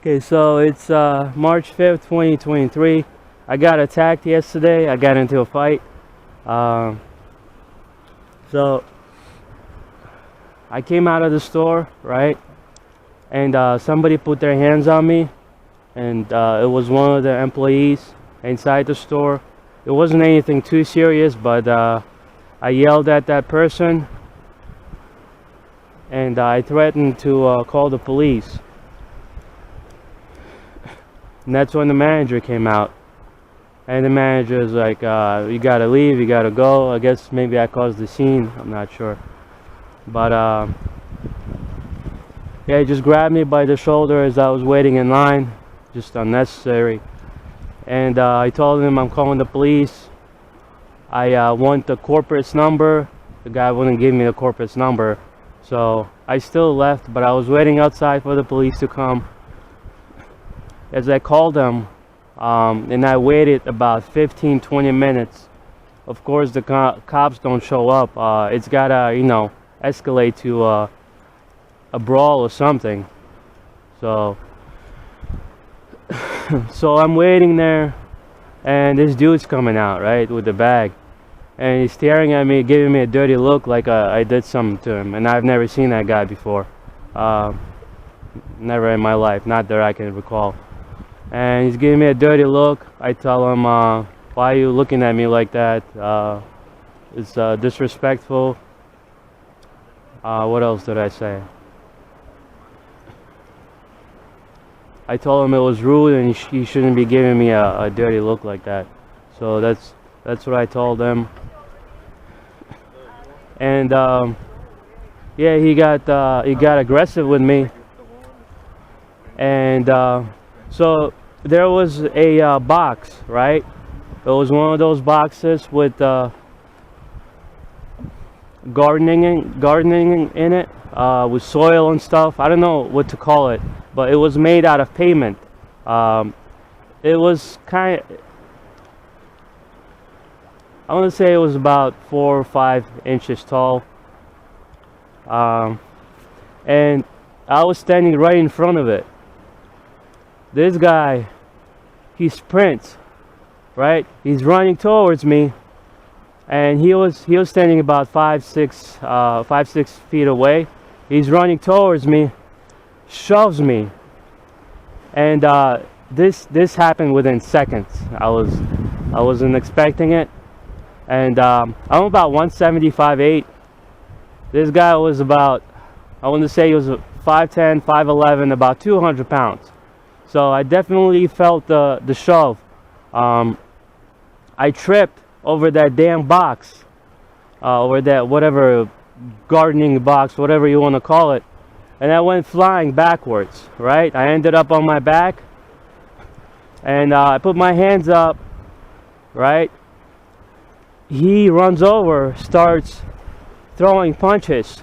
Okay, so it's March 5th, 2023. I got attacked yesterday. I got into a fight. Um, so I came out of the store, right? And somebody put their hands on me, and it was one of the employees inside the store. It wasn't anything too serious, but I yelled at that person, and I threatened to call the police. And that's when the manager came out. And the manager is like, you gotta leave, you gotta go. I guess maybe I caused the scene, I'm not sure. But yeah, he just grabbed me by the shoulder as I was waiting in line. Just unnecessary. And I told him I'm calling the police. I want the corporate's number. The guy wouldn't give me the corporate's number. So I still left, but I was waiting outside for the police to come. As I called them, and I waited about 15-20 minutes. Of course, the cops don't show up. It's gotta, escalate to a brawl or something. So, so I'm waiting there, and this dude's coming out, right, with the bag, and he's staring at me, giving me a dirty look, like I did something to him, and I've never seen that guy before. Never in my life, not that I can recall. And he's giving me a dirty look. I tell him, why are you looking at me like that? It's disrespectful. What else did I say? I told him it was rude and he shouldn't be giving me a dirty look like that. So that's what I told him. And yeah, he got aggressive with me. And so there was a box, right? It was one of those boxes with gardening in it, with soil and stuff. I don't know what to call it, but it was made out of pavement. It was I want to say it was about 4 or 5 inches tall. And I was standing right in front of it. This guy, he sprints, right? He's running towards me, and he was standing about 5-6 feet away. He's running towards me, shoves me, and this happened within seconds. I wasn't expecting it, and I'm about 175.8. This guy was about, I want to say he was 5'10", 5'11", about 200 pounds. So I definitely felt the shove. I tripped over that damn box, over that whatever gardening box, whatever you want to call it, and I went flying backwards, right? I ended up on my back, and I put my hands up, right? He runs over, starts throwing punches.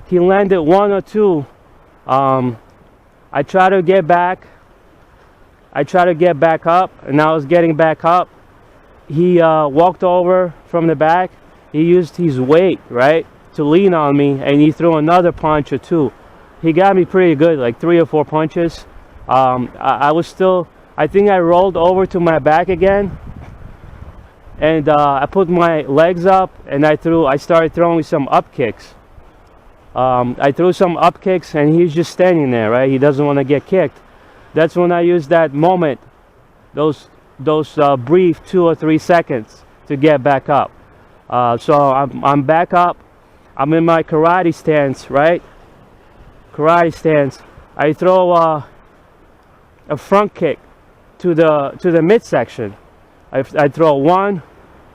He landed 1 or 2. I try to get back. I tried to get back up, and I was getting back up. He walked over from the back. He used his weight, right, to lean on me, and he threw another punch or 2. He got me pretty good, like 3 or 4 punches. I was still, I think I rolled over to my back again, and I put my legs up, and I started throwing some up kicks. I threw some up kicks, and he's just standing there, right? He doesn't want to get kicked. That's when I used that moment, those brief 2 or 3 seconds to get back up. So I'm back up. I'm in my karate stance, right? Karate stance. I throw a front kick to the midsection. I throw one,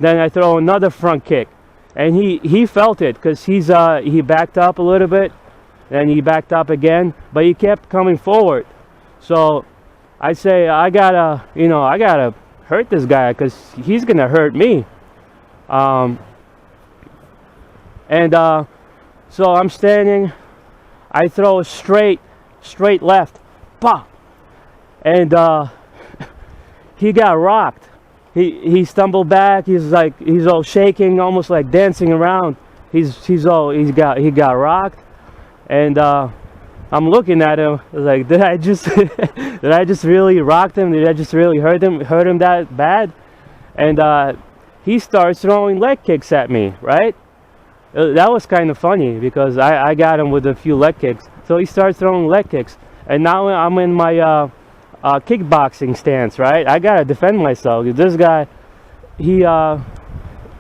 then I throw another front kick, and he felt it because he backed up a little bit, then he backed up again, but he kept coming forward. So I say, I gotta hurt this guy because he's gonna hurt me. So I'm standing. I throw a straight left, pop, and he got rocked. He stumbled back. He's all shaking, almost like dancing around. He got rocked, and I'm looking at him like, did I just did I just really rock him? Did I just really hurt him that bad? And he starts throwing leg kicks at me, right? That was kind of funny because I got him with a few leg kicks. So he starts throwing leg kicks, and now I'm in my kickboxing stance, right? I gotta defend myself. This guy, he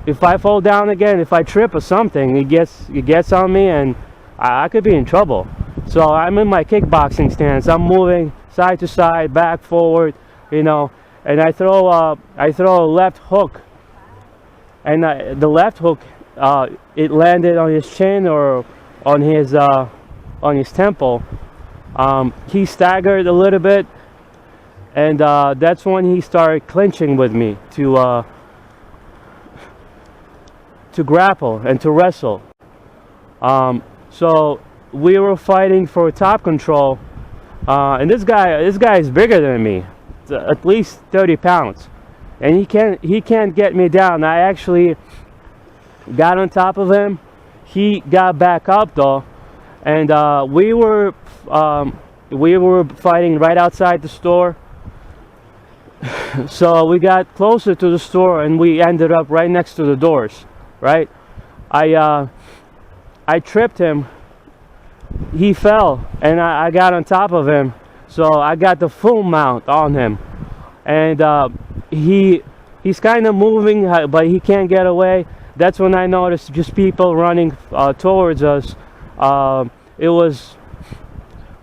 if I fall down again, if I trip or something, he gets on me, and I could be in trouble. So I'm in my kickboxing stance. I'm moving side to side, back, forward, you know, and I throw a left hook, and the left hook, it landed on his chin or on his temple. He staggered a little bit, and that's when he started clinching with me to grapple and to wrestle. So we were fighting for top control, and this guy is bigger than me, at least 30 pounds, and he can't get me down. I actually got on top of him. He got back up though, and we were fighting right outside the store. So we got closer to the store, and we ended up right next to the doors. Right, I tripped him. He fell, and I got on top of him. So I got the full mount on him, and he's kind of moving, but he can't get away. That's when I noticed just people running towards us. It was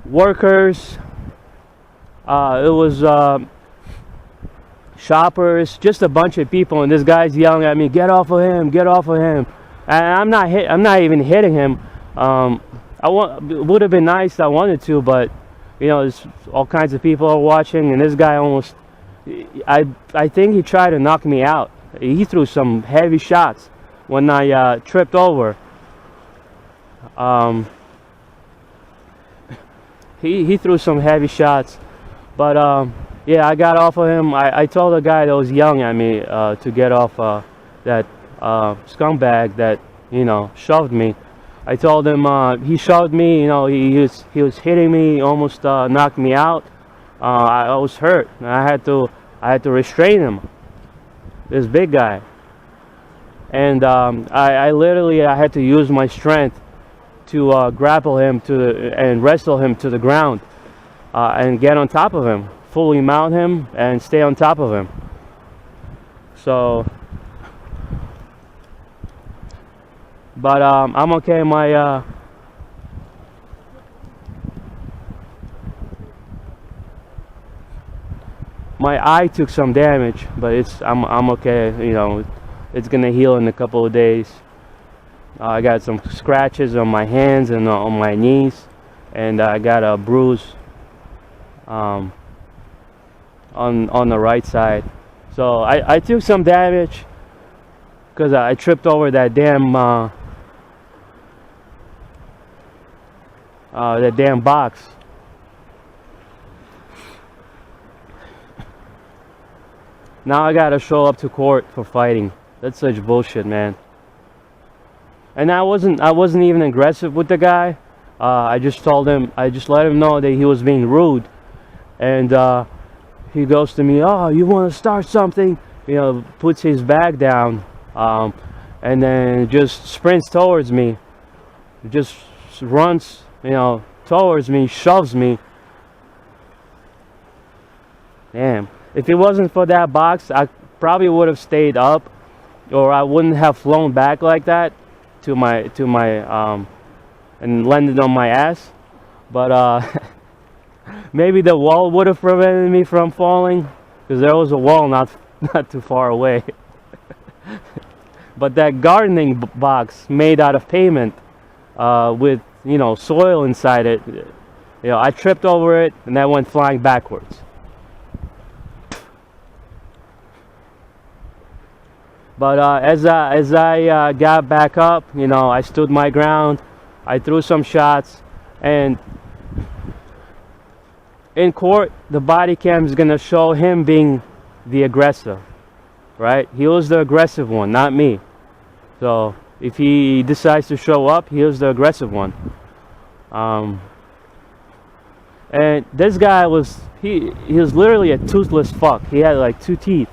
workers. It was shoppers, just a bunch of people, and this guy's yelling at me, "Get off of him! Get off of him!" And I'm not even hitting him. It would have been nice. I wanted to, but you know, there's all kinds of people are watching, and this guy almost. I think he tried to knock me out. He threw some heavy shots when I tripped over. He threw some heavy shots, but yeah, I got off of him. I told the guy that was yelling at me to get off that scumbag that, you know, shoved me. I told him he shoved me. You know, he was hitting me, almost knocked me out. I was hurt. I had to restrain him. This big guy, and I literally had to use my strength to grapple him and wrestle him to the ground and get on top of him. Fully mount him and stay on top of him. So, but I'm okay. My eye took some damage, but I'm okay. You know, it's gonna heal in a couple of days. I got some scratches on my hands and on my knees, and I got a bruise. On the right side, so I took some damage because I tripped over that damn box. Now I gotta show up to court for fighting. That's such bullshit, man. And I wasn't even aggressive with the guy. I just let him know that he was being rude, and he goes to me, "Oh, you want to start something?" You know, puts his bag down, and then just sprints towards me. Just runs, you know, towards me, shoves me. Damn. If it wasn't for that box, I probably would have stayed up, or I wouldn't have flown back like that to my and landed on my ass. But maybe the wall would have prevented me from falling, because there was a wall not too far away. But that gardening box made out of pavement with, you know, soil inside it, you know, I tripped over it and that went flying backwards. But as I got back up, you know, I stood my ground. I threw some shots, and in court, the body cam is gonna show him being the aggressor, right? He was the aggressive one, not me. So if he decides to show up, he was the aggressive one. And this guy was he was literally a toothless fuck. He had like 2 teeth.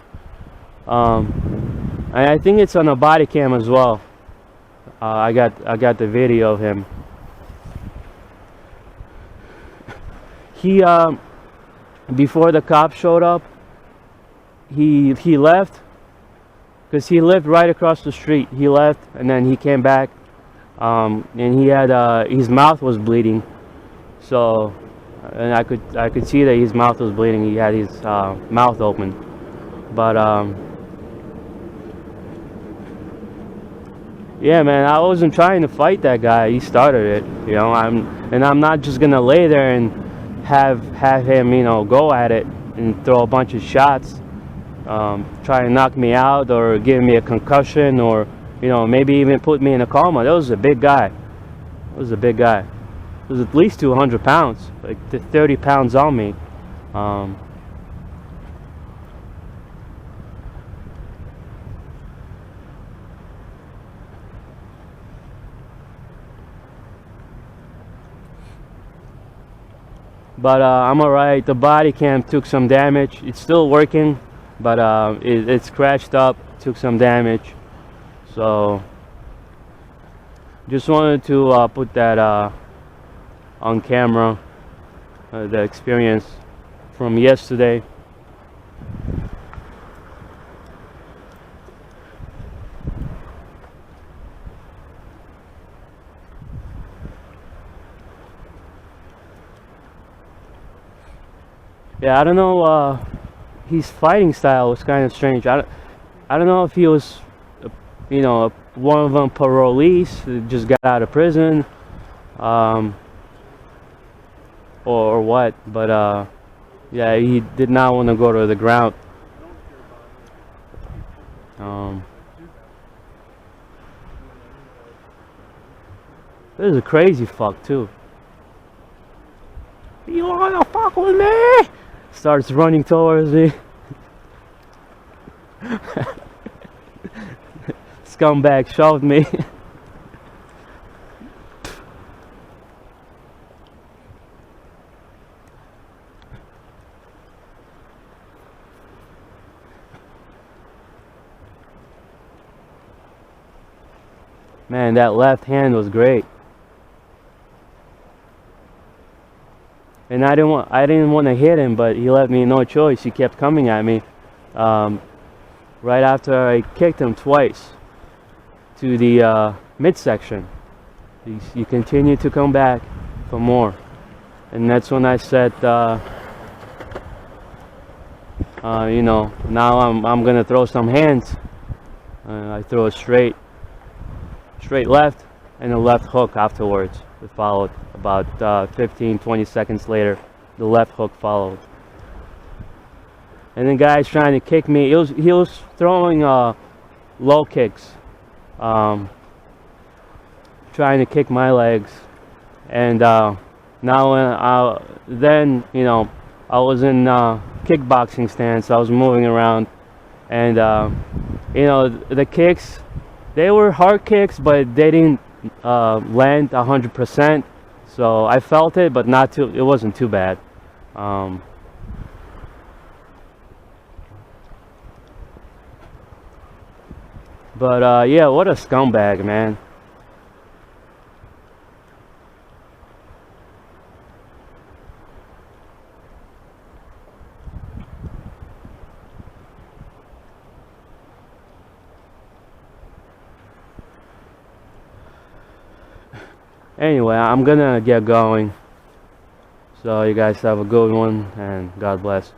And I think it's on a body cam as well. I got the video of him. He before the cops showed up, he left because he lived right across the street. He left and then he came back, and he had his mouth was bleeding. So, and I could see that his mouth was bleeding. He had his mouth open, but yeah, man, I wasn't trying to fight that guy. He started it, you know. I'm not just gonna lay there and have him, you know, go at it and throw a bunch of shots, try to knock me out or give me a concussion, or, you know, maybe even put me in a coma. That was a big guy. It was a big guy. It was at least 200 pounds, like 30 pounds on me. But I'm alright. The body cam took some damage. It's still working, but it scratched up, took some damage. So just wanted to put that on camera, the experience from yesterday. Yeah, I don't know, his fighting style was kind of strange. I don't know if he was, you know, one of them parolees who just got out of prison, or what, but yeah, he did not want to go to the ground. This is a crazy fuck too. You wanna fuck with me? Starts running towards me. Scumbag shoved me. Man, that left hand was great. And I didn't want to hit him, but he left me no choice. He kept coming at me. Right after I kicked him twice to the midsection, he continued to come back for more. And that's when I said, you know, now I'm gonna throw some hands. I throw a straight left and a left hook afterwards. It followed about 15-20 seconds later. The left hook followed, and the guy's trying to kick me. He was throwing low kicks, trying to kick my legs. And now then, you know, I was in kickboxing stance. I was moving around, and you know, the kicks, they were hard kicks, but they didn't land 100%. So I felt it, but not too. It wasn't too bad. But yeah, what a scumbag, man. Anyway, I'm gonna get going. So you guys have a good one, and God bless.